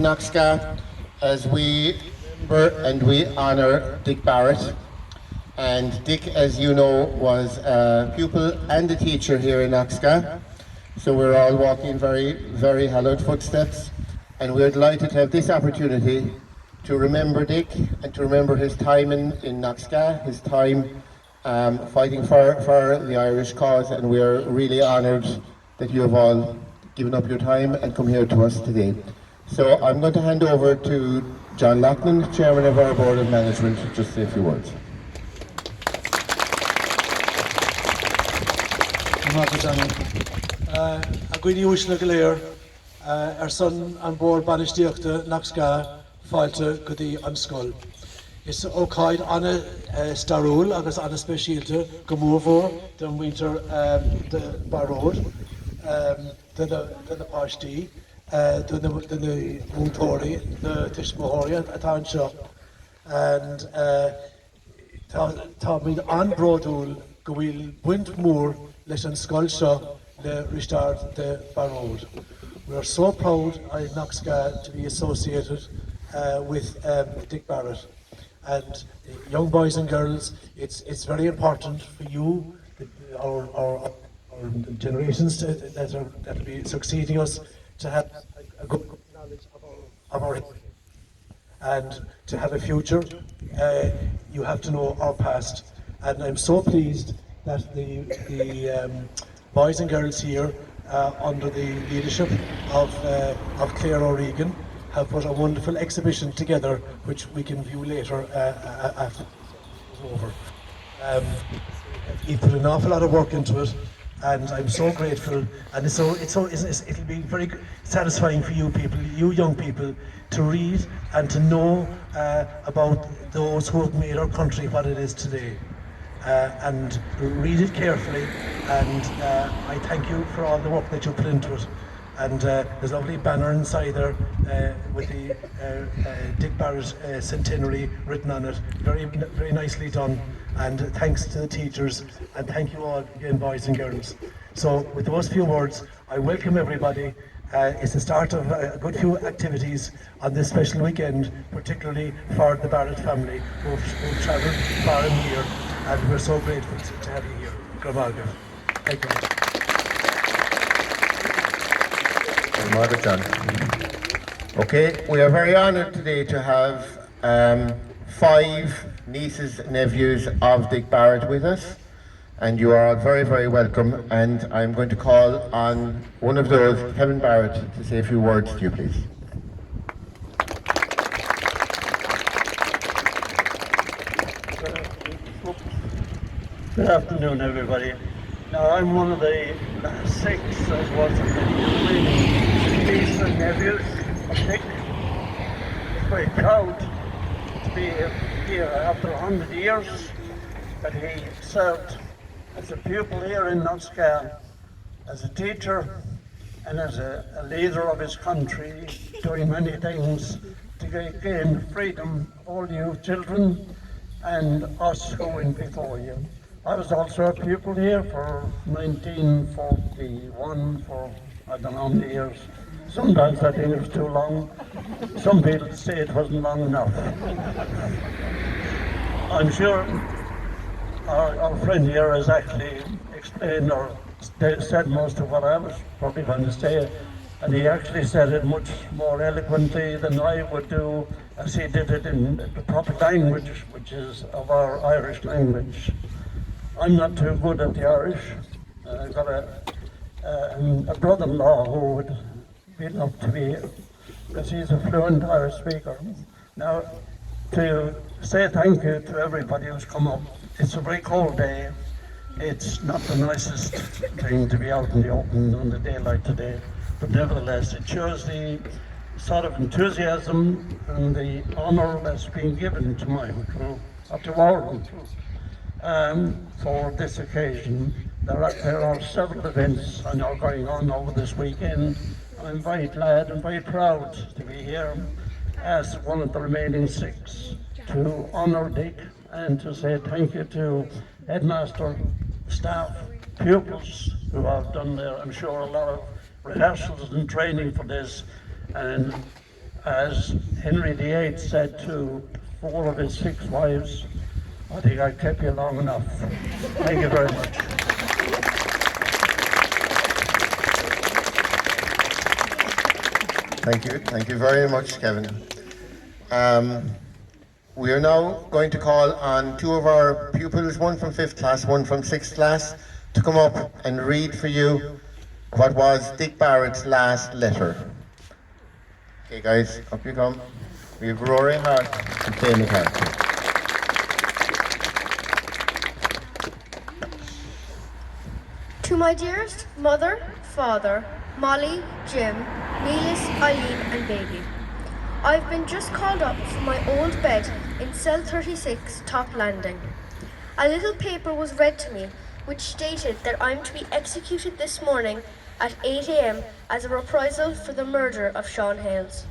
Knockskeagh as we remember and we honour Dick Barrett. And Dick, as you know, was a pupil and a teacher here in Knockskeagh. So we're all walking in very, very hallowed footsteps. And we're delighted to have this opportunity to remember Dick and to remember his time in Knockskeagh, his time fighting for the Irish cause. And we're really honoured that you have all given up your time and come here to us today. So I'm going to hand over to John Loughlin, Chairman of our Board of Management, to just say a few words. A gwini úsna go léir son an bór banistíochta Knockskeagh fáilte go dtí an scoil. Is ócáid anna starúil agus anna speisialta go mór den winter de Barrett, de páistí, de mútóirí, de tismóirí atá anseo. And tá míid an bródúil go bhfuil buint mór leis an scoil seo le Ristart de Barrett. We are so proud in Knockskeagh to be associated with Dick Barrett. And young boys and girls, it's very important for you, our generations that will be succeeding us, to have a good knowledge of our history. And to have a future, you have to know our past. And I'm so pleased that the boys and girls here, under the leadership of Claire O'Regan, have put a wonderful exhibition together, which we can view later after it's over. He put an awful lot of work into it, and I'm so grateful. And it'll be very satisfying for you people, you young people, to read and to know about those who have made our country what it is today. And read it carefully, and I thank you for all the work that you put into it. And there's a lovely banner inside there with the Dick Barrett centenary written on it. Very, very nicely done. And thanks to the teachers, and thank you all again, boys and girls. So with those few words, I welcome everybody. It's the start of a good few activities on this special weekend, particularly for the Barrett family who've travelled far and near, and we're so grateful to have you here. Gramalga. Thank you. John. Okay, we are very honoured today to have 5 nieces and nephews of Dick Barrett with us, and you are all very, very welcome. And I'm going to call on one of those, Kevin Barrett, to say a few words to you, please. Good afternoon, everybody. Now, I'm one of the 6, as was the remaining nieces and nephews of Dick. I'm very proud to be here after 100 years that he served as a pupil here in Knockskeagh, as a teacher, and as a leader of his country, doing many things to gain freedom of all you children and us who went before you. I was also a pupil here for 1941, for I don't know how many years. Sometimes I think it was too long. Some people say it wasn't long enough. I'm sure our friend here has actually explained or said most of what I was probably going to say, and he actually said it much more eloquently than I would do, as he did it in the proper language, which is of our Irish language. I'm not too good at the Irish. I've got a brother-in-law who would be loved to be here, because he's a fluent Irish speaker. Now, to say thank you to everybody who's come up. It's a very cold day. It's not the nicest thing to be out in the open on a day like today, but nevertheless, it shows the sort of enthusiasm and the honour that's been given to my crew, or to our crew. For this occasion. There are several events I know going on over this weekend. I'm very glad and very proud to be here as one of the remaining 6 to honour Dick and to say thank you to headmaster, staff, pupils who have done, I'm sure, a lot of rehearsals and training for this. And as Henry VIII said to 4 of his 6 wives, I think I kept you long enough. Thank you very much. Thank you very much, Kevin. We are now going to call on 2 of our pupils, one from 5th class, one from 6th class, to come up and read for you what was Dick Barrett's last letter. Okay guys, up you come. We have Rory Hart and Faye McCarthy. To my dearest mother, father, Molly, Jim, Neelis, Eileen and baby. I've been just called up from my old bed in cell 36, top landing. A little paper was read to me which stated that I'm to be executed this morning at 8 a.m. as a reprisal for the murder of Sean Hales.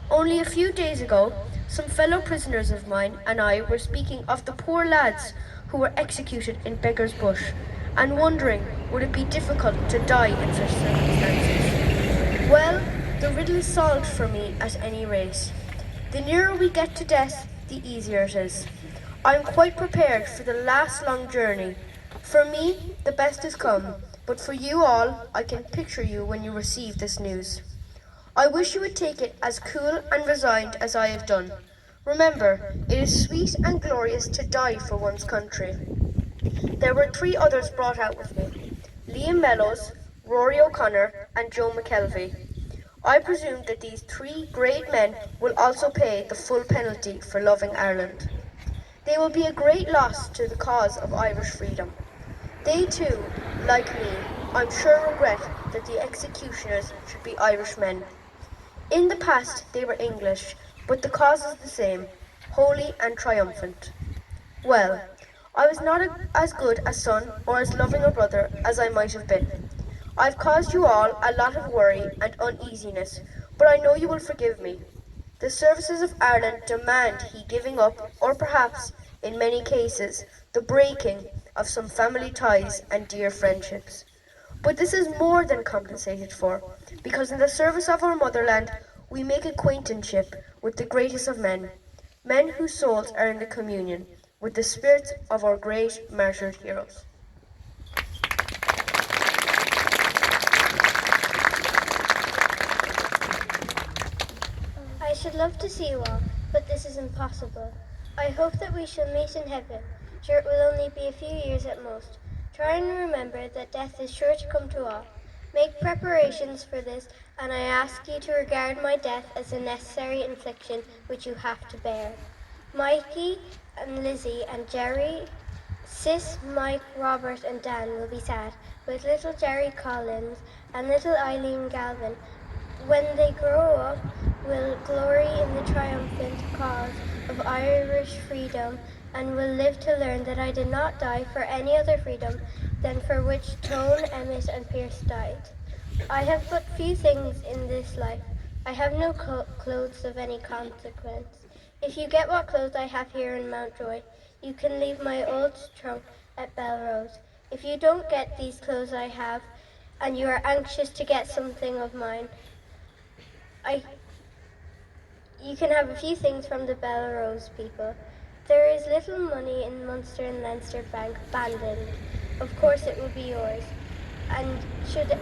Only a few days ago, some fellow prisoners of mine and I were speaking of the poor lads who were executed in Beggar's Bush and wondering would it be difficult to die in such circumstances. Well, the riddle is solved for me at any rate. The nearer we get to death, the easier it is. I'm quite prepared for the last long journey. For me, the best is come, but for you all, I can picture you when you receive this news. I wish you would take it as cool and resigned as I have done. Remember, it is sweet and glorious to die for one's country. There were 3 others brought out with me, Liam Mellows, Rory O'Connor and Joe McKelvey. I presume that these 3 great men will also pay the full penalty for loving Ireland. They will be a great loss to the cause of Irish freedom. They too, like me, I'm sure regret that the executioners should be Irishmen. In the past they were English, but the cause is the same, holy and triumphant. Well, I was not as good a son or as loving a brother as I might have been. I've caused you all a lot of worry and uneasiness, but I know you will forgive me. The services of Ireland demand he giving up, or perhaps, in many cases, the breaking of some family ties and dear friendships. But this is more than compensated for, because in the service of our motherland, we make acquaintanceship with the greatest of men, men whose souls are in the communion with the spirits of our great martyred heroes. I should love to see you all, but this is impossible. I hope that we shall meet in heaven. Sure, it will only be a few years at most. Try and remember that death is sure to come to all. Make preparations for this, and I ask you to regard my death as a necessary infliction which you have to bear. Mikey and Lizzie and Jerry, Sis, Mike, Robert and Dan will be sad, but little Jerry Collins and little Eileen Galvin, when they grow up, will glory in the triumphant cause of Irish freedom and will live to learn that I did not die for any other freedom than for which Tone, Emmett and Pierce died. I have but few things in this life. I have no clothes of any consequence. If you get what clothes I have here in Mountjoy, you can leave my old trunk at Belrose. If you don't get these clothes I have, and you are anxious to get something of mine, you can have a few things from the Belrose people. There is little money in Munster and Leinster Bank abandoned. Of course it will be yours. And should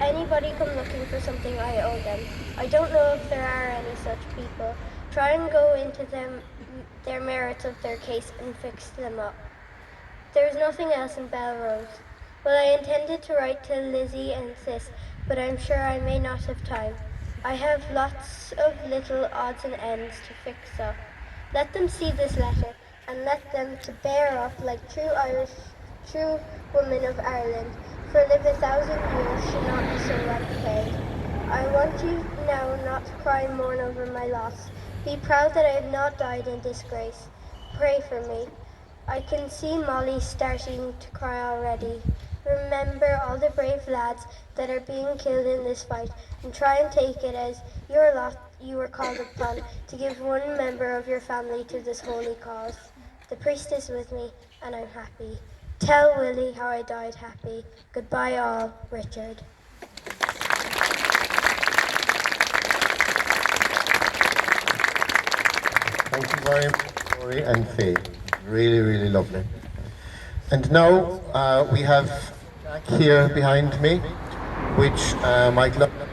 anybody come looking for something I owe them, I don't know if there are any such people. Try and go into their merits of their case and fix them up. There is nothing else in Belrose. Well, I intended to write to Lizzie and Sis, but I'm sure I may not have time. I have lots of little odds and ends to fix up. Let them see this letter, and let them to bear up like true women of Ireland, for live 1,000 years should not be so well paid. I want you now not to cry and mourn over my loss. Be proud that I have not died in disgrace. Pray for me. I can see Molly starting to cry already. Remember all the brave lads that are being killed in this fight, and try and take it as your lot you were called upon to give one member of your family to this holy cause. The priest is with me, and I'm happy. Tell Willie how I died happy. Goodbye all, Richard. Thank you very much, Rory and Faye. Really, really lovely. And now we have Jack here behind me, which Mike Loughlin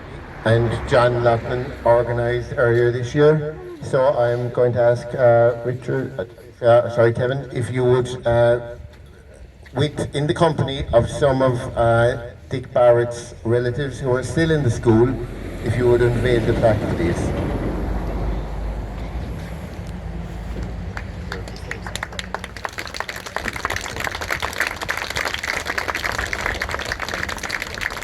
and John Loughlin organised earlier this year. So I'm going to ask Kevin, if you would, in the company of some of Dick Barrett's relatives who are still in the school, if you would unveil the plaque, please.